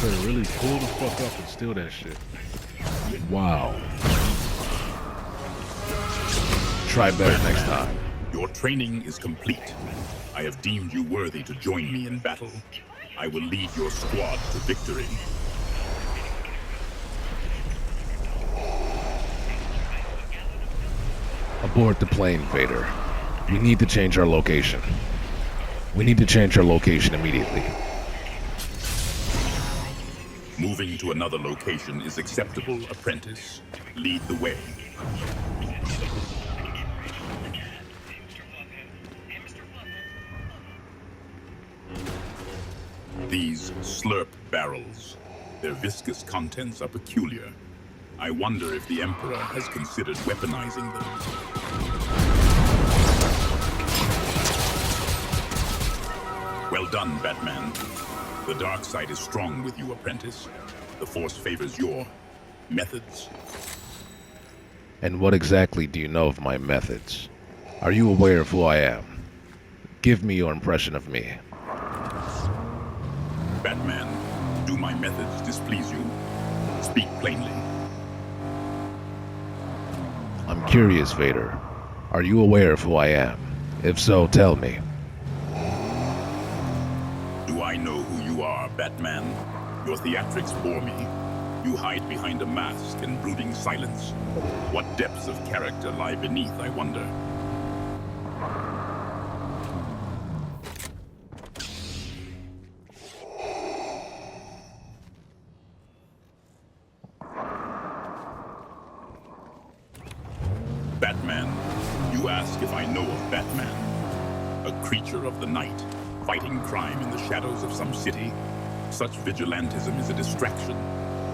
better really pull the fuck up and steal that shit. Wow. Try better next time. Your training is complete. I have deemed you worthy to join me in battle. I will lead your squad to victory. Abort the plane, Vader. We need to change our location. We need to change our location immediately. Moving to another location is acceptable, apprentice. Lead the way. These slurp barrels. Their viscous contents are peculiar. I wonder if the Emperor has considered weaponizing them. Well done, Batman. The dark side is strong with you, apprentice. The Force favors your methods. And what exactly do you know of my methods? Are you aware of who I am? Give me your impression of me. Batman, do my methods displease you? Speak plainly. I'm curious, Vader. Are you aware of who I am? If so, tell me. Do I know who you are, Batman? Your theatrics bore me. You hide behind a mask and brooding silence. What depths of character lie beneath, I wonder? Batman, you ask if I know of Batman. A creature of the night, fighting crime in the shadows of some city. Such vigilantism is a distraction.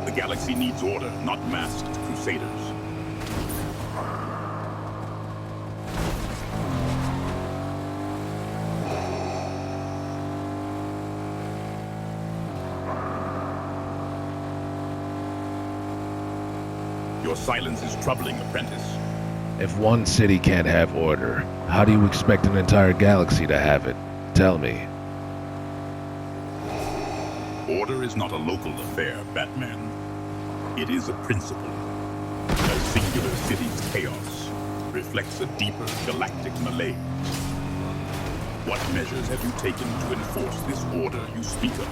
The galaxy needs order, not masked crusaders. Your silence is troubling, apprentice. If one city can't have order, how do you expect an entire galaxy to have it? Tell me. Order is not a local affair, Batman. It is a principle. A singular city's chaos reflects a deeper galactic malaise. What measures have you taken to enforce this order you speak of?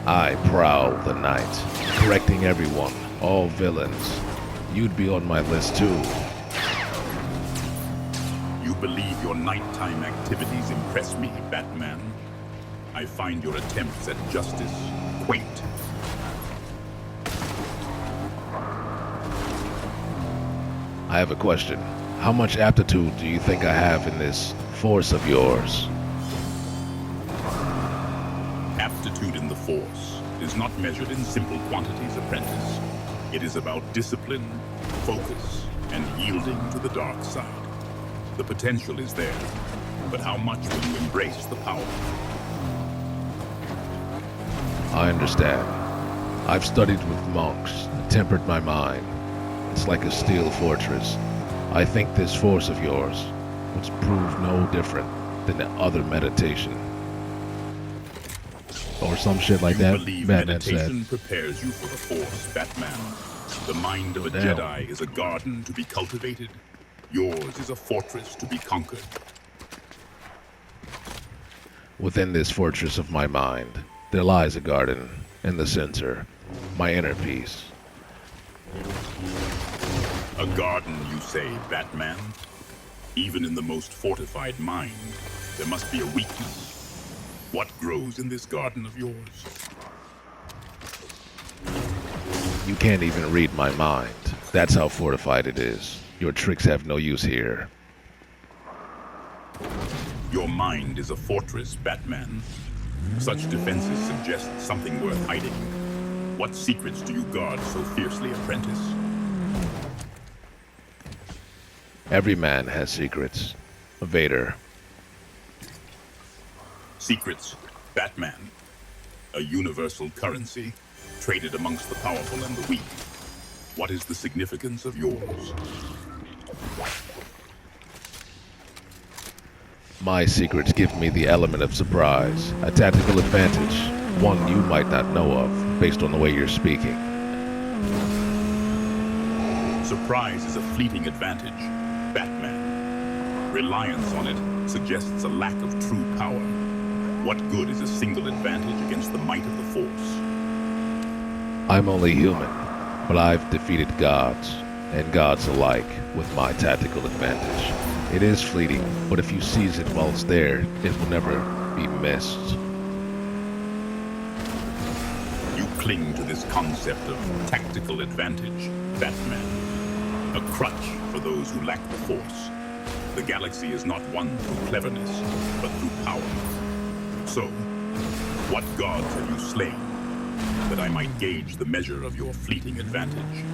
I prowl the night, correcting everyone, all villains. You'd be on my list too. You believe your nighttime activities impress me, Batman. I find your attempts at justice quaint. I have a question. How much aptitude do you think I have in this force of yours? Aptitude in the Force is not measured in simple quantities, apprentice. It is about discipline, focus, and yielding to the dark side. The potential is there, but how much will you embrace the power? I understand. I've studied with monks, tempered my mind. It's like a steel fortress. I think this force of yours would prove no different than the other meditation. Or some shit like that. You believe Batman meditation said. prepares you for the Force, Batman. The mind of a Damn. Jedi is a garden to be cultivated. Yours is a fortress to be conquered. Within this fortress of my mind, there lies a garden in the center, my inner peace. A garden, you say, Batman? Even in the most fortified mind, there must be a weakness. What grows in this garden of yours? You can't even read my mind. That's how fortified it is. Your tricks have no use here. Your mind is a fortress, Batman. Such defenses suggest something worth hiding. What secrets do you guard so fiercely, apprentice? Every man has secrets. Vader. Secrets, Batman. A universal currency, traded amongst the powerful and the weak. What is the significance of yours? My secrets give me the element of surprise, a tactical advantage, one you might not know of, based on the way you're speaking. Surprise is a fleeting advantage, Batman. Reliance on it suggests a lack of true power. What good is a single advantage against the might of the Force? I'm only human, but I've defeated gods, and gods alike, with my tactical advantage. It is fleeting, but if you seize it while it's there, it will never be missed. You cling to this concept of tactical advantage, Batman. A crutch for those who lack the Force. The galaxy is not won through cleverness, but through power. So, what gods have you slain, that I might gauge the measure of your fleeting advantage?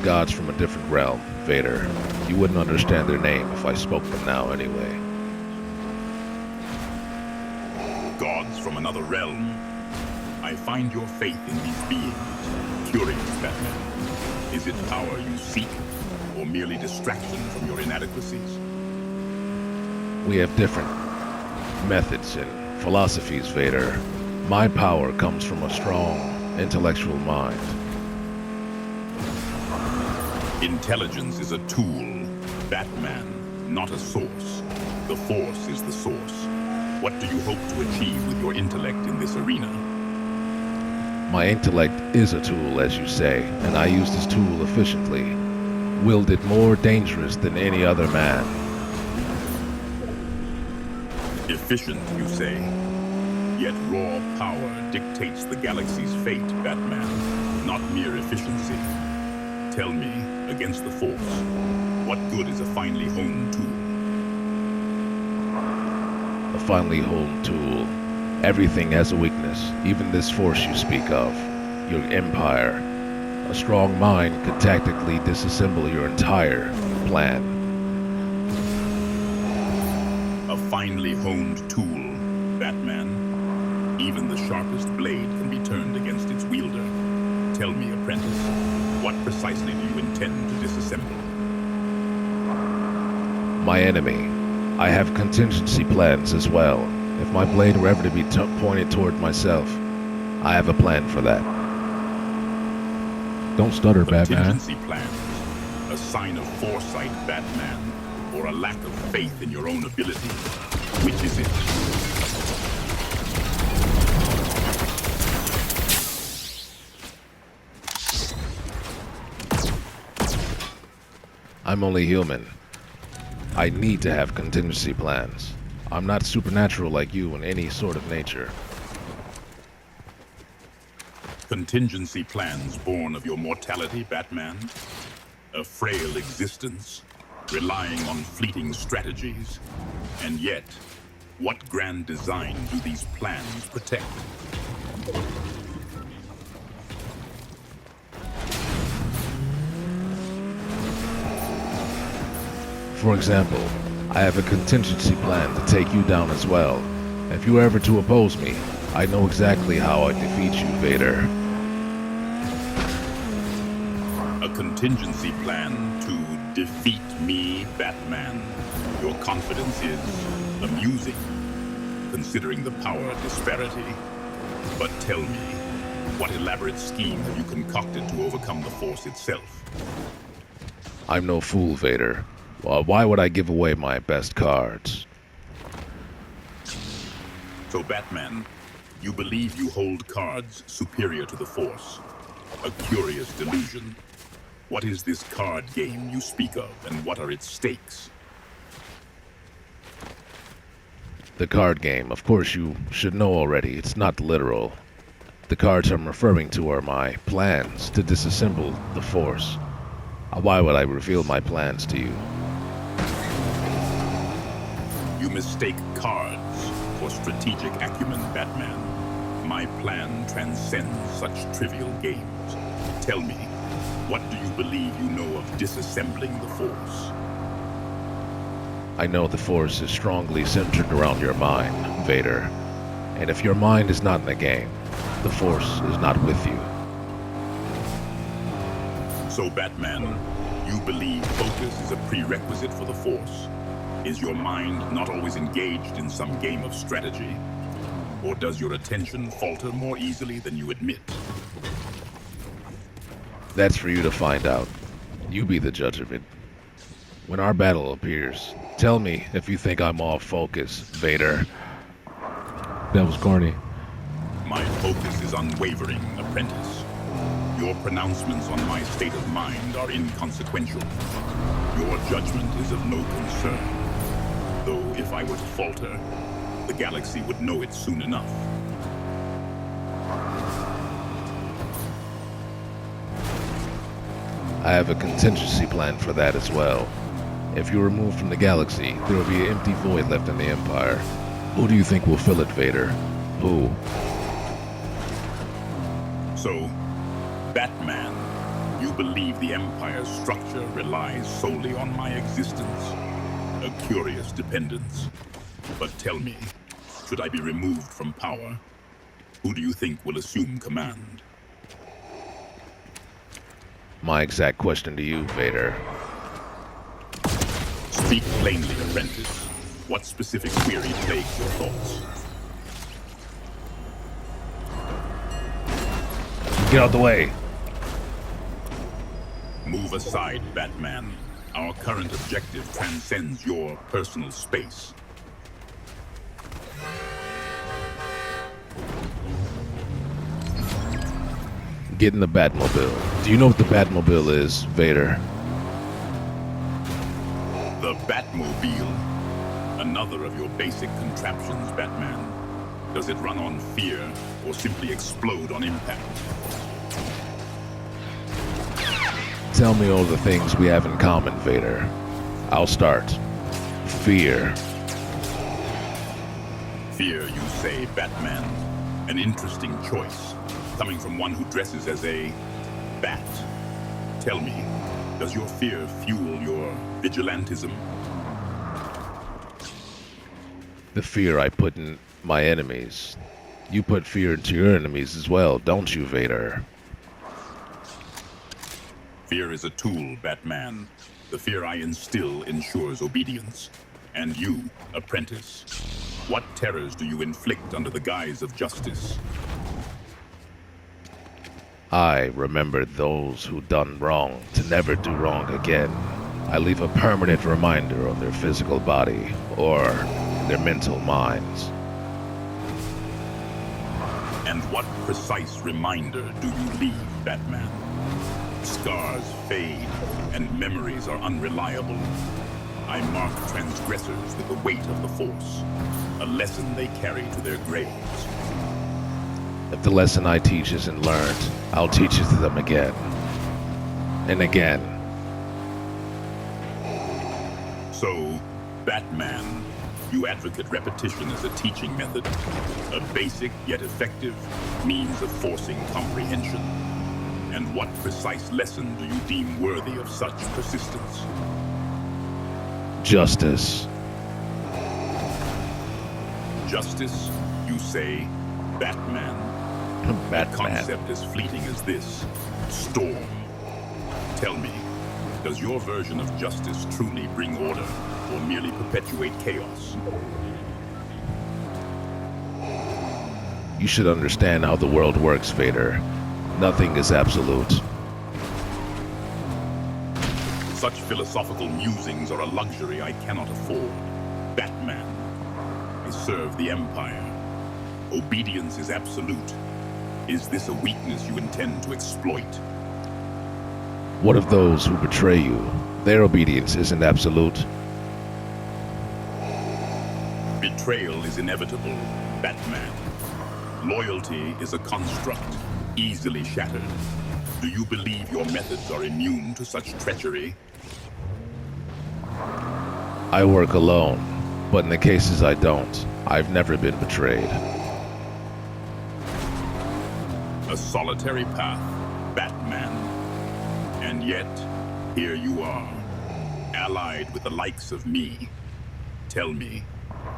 Gods from a different realm, Vader. You wouldn't understand their name if I spoke them now anyway. Gods from another realm? I find your faith in these beings curious, Batman. Is it power you seek, or merely distraction from your inadequacies? We have different methods and philosophies, Vader. My power comes from a strong, intellectual mind. Intelligence is a tool, Batman, not a source. The Force is the source. What do you hope to achieve with your intellect in this arena? My intellect is a tool, as you say, and I use this tool efficiently. Wield it more dangerous than any other man. Efficient, you say? Yet raw power dictates the galaxy's fate, Batman, not mere efficiency. Tell me, against the Force, what good is a finely honed tool? A finely honed tool. Everything has a weakness, even this Force you speak of. Your empire. A strong mind could tactically disassemble your entire plan. A finely honed tool, Batman. Even the sharpest blade can be turned against its wielder. Tell me, apprentice, what precisely do you intend to disassemble? My enemy. I have contingency plans as well. If my blade were ever to be pointed toward myself, I have a plan for that. Don't stutter, Batman. Contingency plans. A sign of foresight, Batman, or a lack of faith in your own ability. Which is it? I'm only human. I need to have contingency plans. I'm not supernatural like you in any sort of nature. Contingency plans born of your mortality, Batman? A frail existence, relying on fleeting strategies. And yet, what grand design do these plans protect? For example, I have a contingency plan to take you down as well. If you were ever to oppose me, I know exactly how I'd defeat you, Vader. A contingency plan to defeat me, Batman. Your confidence is amusing, considering the power disparity. But tell me, what elaborate scheme have you concocted to overcome the Force itself? I'm no fool, Vader. Why would I give away my best cards? So, Batman, you believe you hold cards superior to the Force. A curious delusion. What is this card game you speak of, and what are its stakes? The card game, of course you should know already, it's not literal. The cards I'm referring to are my plans to disassemble the Force. Why would I reveal my plans to you? You mistake cards for strategic acumen, Batman. My plan transcends such trivial games. Tell me, what do you believe you know of disassembling the Force? I know the Force is strongly centered around your mind, Vader. And if your mind is not in the game, the Force is not with you. So, Batman, you believe focus is a prerequisite for the Force? Is your mind not always engaged in some game of strategy? Or does your attention falter more easily than you admit? That's for you to find out. You be the judge of it. When our battle appears, tell me if you think I'm off focus, Vader. That was corny. My focus is unwavering, apprentice. Your pronouncements on my state of mind are inconsequential. Your judgment is of no concern. Though if I were to falter, the galaxy would know it soon enough. I have a contingency plan for that as well. If you're removed from the galaxy, there will be an empty void left in the Empire. Who do you think will fill it, Vader? Who? So, Batman, you believe the Empire's structure relies solely on my existence? A curious dependence. But tell me, should I be removed from power, who do you think will assume command? My exact question to you, Vader. Speak plainly, apprentice. What specific query plagues your thoughts? Get out the way. Move aside, Batman. Our current objective transcends your personal space. Get in the Batmobile. Do you know what the Batmobile is, Vader? The Batmobile. Another of your basic contraptions, Batman. Does it run on fear or simply explode on impact? Tell me all the things we have in common, Vader. I'll start. Fear. Fear, you say, Batman. An interesting choice, coming from one who dresses as a bat. Tell me, does your fear fuel your vigilantism? The fear I put in my enemies. You put fear into your enemies as well, don't you, Vader? Fear is a tool, Batman. The fear I instill ensures obedience. And you, apprentice, what terrors do you inflict under the guise of justice? I remember those who done wrong to never do wrong again. I leave a permanent reminder on their physical body or their mental minds. And what precise reminder do you leave, Batman? Scars fade, and memories are unreliable. I mark transgressors with the weight of the Force, a lesson they carry to their graves. If the lesson I teach isn't learned, I'll teach it to them again. And again. So, Batman, you advocate repetition as a teaching method, a basic yet effective means of forcing comprehension. And what precise lesson do you deem worthy of such persistence? Justice. Justice, you say, Batman. A Batman. concept as fleeting as this, storm. Tell me, does your version of justice truly bring order or merely perpetuate chaos? You should understand how the world works, Vader. Nothing is absolute. Such philosophical musings are a luxury I cannot afford. Batman, I serve the Empire. Obedience is absolute. Is this a weakness you intend to exploit? What of those who betray you? Their obedience isn't absolute. Betrayal is inevitable, Batman. Loyalty is a construct, easily shattered. Do you believe your methods are immune to such treachery? I work alone, but in the cases I don't, I've never been betrayed. A solitary path, Batman. And yet, here you are, allied with the likes of me. Tell me,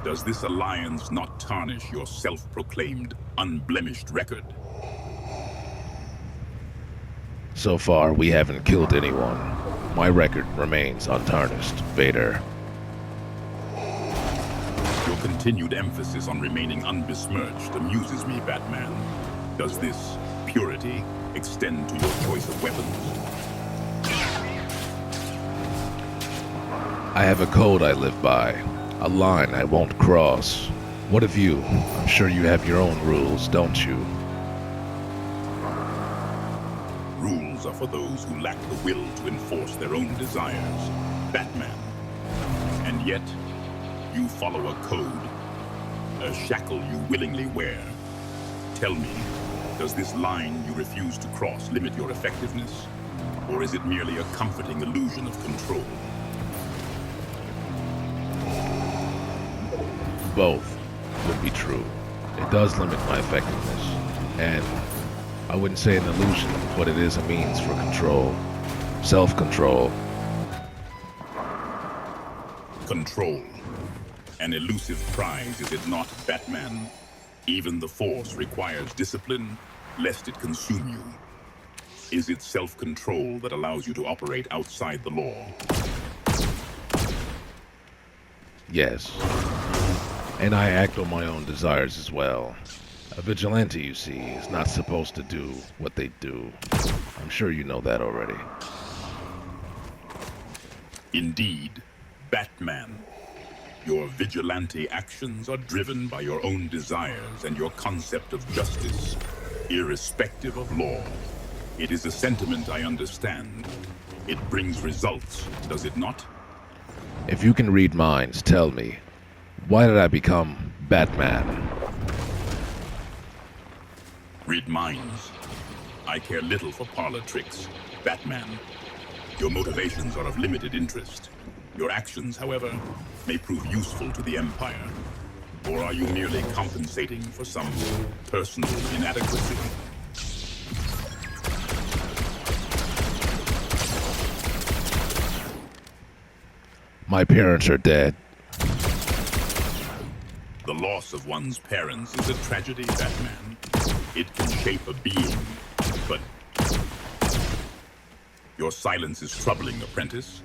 does this alliance not tarnish your self-proclaimed unblemished record? So far, we haven't killed anyone. My record remains untarnished, Vader. continued emphasis on remaining unbesmirched amuses me, Batman. Does this purity extend to your choice of weapons? I have a code I live by, a line I won't cross. What of you? I'm sure you have your own rules, don't you? Rules are for those who lack the will to enforce their own desires, Batman. And yet, you follow a code, a shackle you willingly wear. Tell me, does this line you refuse to cross limit your effectiveness? Or is it merely a comforting illusion of control? Both would be true. It does limit my effectiveness, and I wouldn't say an illusion, but it is a means for control. Self-control. Control. An elusive prize, is it not, Batman? Even the Force requires discipline, lest it consume you. Is it self-control that allows you to operate outside the law? Yes. And I act on my own desires as well. A vigilante, you see, is not supposed to do what they do. I'm sure you know that already. Indeed, Batman. Your vigilante actions are driven by your own desires and your concept of justice, irrespective of law. It is a sentiment I understand. It brings results, does it not? If you can read minds, tell me, why did I become Batman? Read minds. I care little for parlor tricks, Batman. Your motivations are of limited interest. Your actions, however, may prove useful to the Empire. Or are you merely compensating for some personal inadequacy? My parents are dead. The loss of one's parents is a tragedy, Batman. It can shape a being, but... Your silence is troubling, apprentice.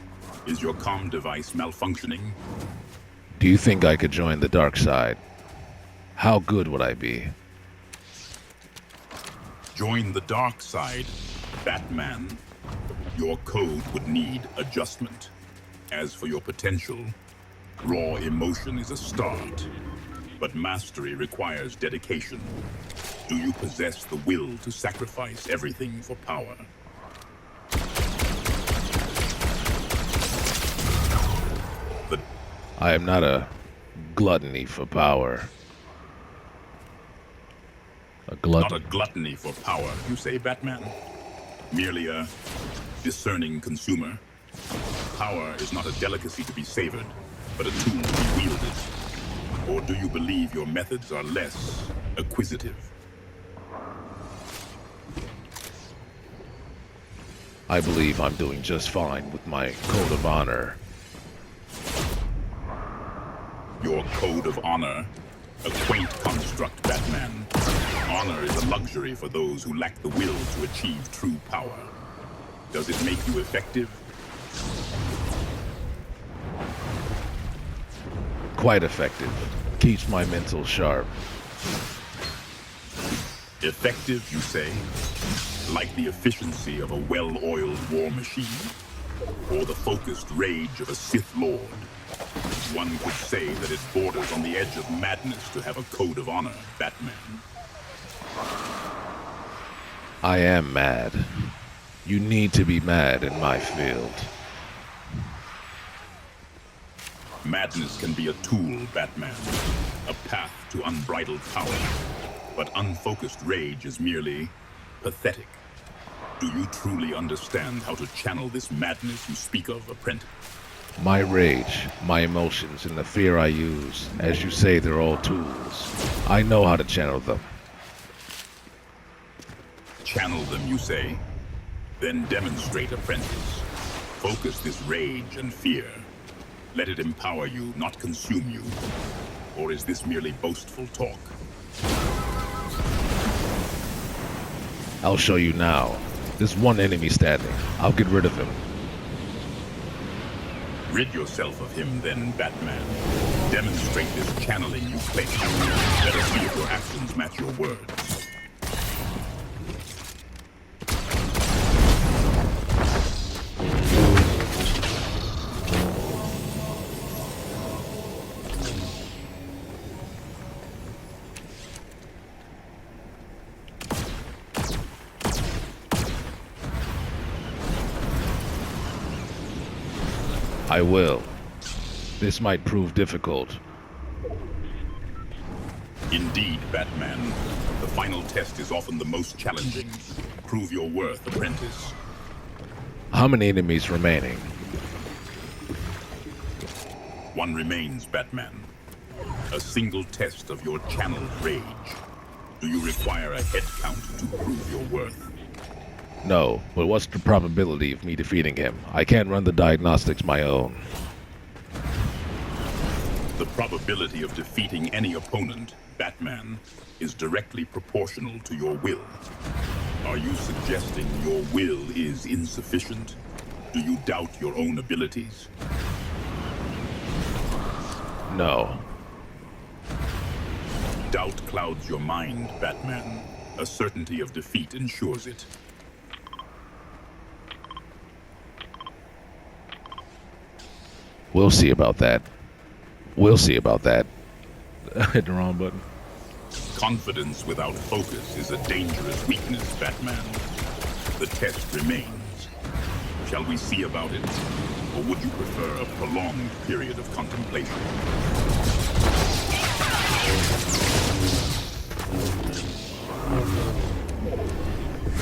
Is your comm device malfunctioning? Do you think I could join the dark side? How good would I be? Join the dark side, Batman. Your code would need adjustment. As for your potential, raw emotion is a start. But mastery requires dedication. Do you possess the will to sacrifice everything for power? I am not a gluttony for power. Not a gluttony for power, you say, Batman? Merely a discerning consumer? Power is not a delicacy to be savored, but a tool to be wielded. Or do you believe your methods are less acquisitive? I believe I'm doing just fine with my code of honor. Your code of honor? A quaint construct, Batman. Honor is a luxury for those who lack the will to achieve true power. Does it make you effective? Quite effective. Keeps my mental sharp. Effective, you say? Like the efficiency of a well-oiled war machine? Or the focused rage of a Sith Lord? One could say that it borders on the edge of madness to have a code of honor, Batman. I am mad. You need to be mad in my field. Madness can be a tool, Batman. A path to unbridled power. But unfocused rage is merely pathetic. Do you truly understand how to channel this madness you speak of, apprentice? My rage, my emotions, and the fear I use, as you say, they're all tools. I know how to channel them. Channel them, you say? Then demonstrate, apprentice. Focus this rage and fear. Let it empower you, not consume you. Or is this merely boastful talk? I'll show you now. There's one enemy standing. I'll get rid of him. Rid yourself of him then, Batman. Demonstrate this channeling you claim. Let us see if your actions match your words. I will. This might prove difficult. Indeed, Batman. The final test is often the most challenging. Prove your worth, apprentice. How many enemies remaining? One remains, Batman. A single test of your channeled rage. Do you require a head count to prove your worth? No, but what's the probability of me defeating him? I can't run the diagnostics my own. The probability of defeating any opponent, Batman, is directly proportional to your will. Are you suggesting your will is insufficient? Do you doubt your own abilities? No. Doubt clouds your mind, Batman. A certainty of defeat ensures it. We'll see about that. We'll see about that. I hit the wrong button. Confidence without focus is a dangerous weakness, Batman. The test remains. Shall we see about it? Or would you prefer a prolonged period of contemplation?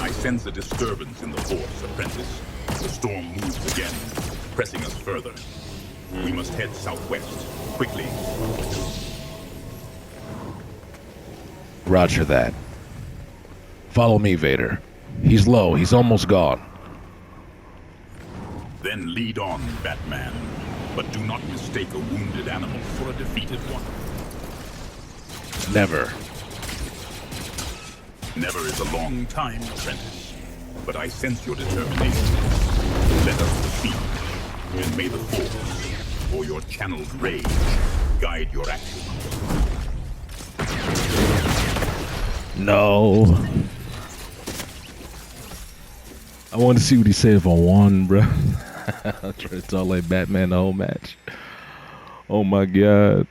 I sense a disturbance in the force, apprentice. The storm moves again, pressing us further. We must head southwest, quickly. Roger that. Follow me, Vader. He's low. He's almost gone. Then lead on, Batman. But do not mistake a wounded animal for a defeated one. Never. Never is a long time, apprentice. But I sense your determination. Let us proceed, and may the Force, or your channeled rage, guide your actions. No. I wanted to see what he said if I won, bro. I tried to talk like Batman the whole match. Oh my god.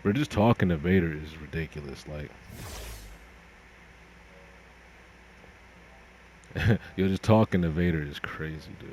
We're just talking to Vader is ridiculous, like. You're just talking to Vader is crazy, dude.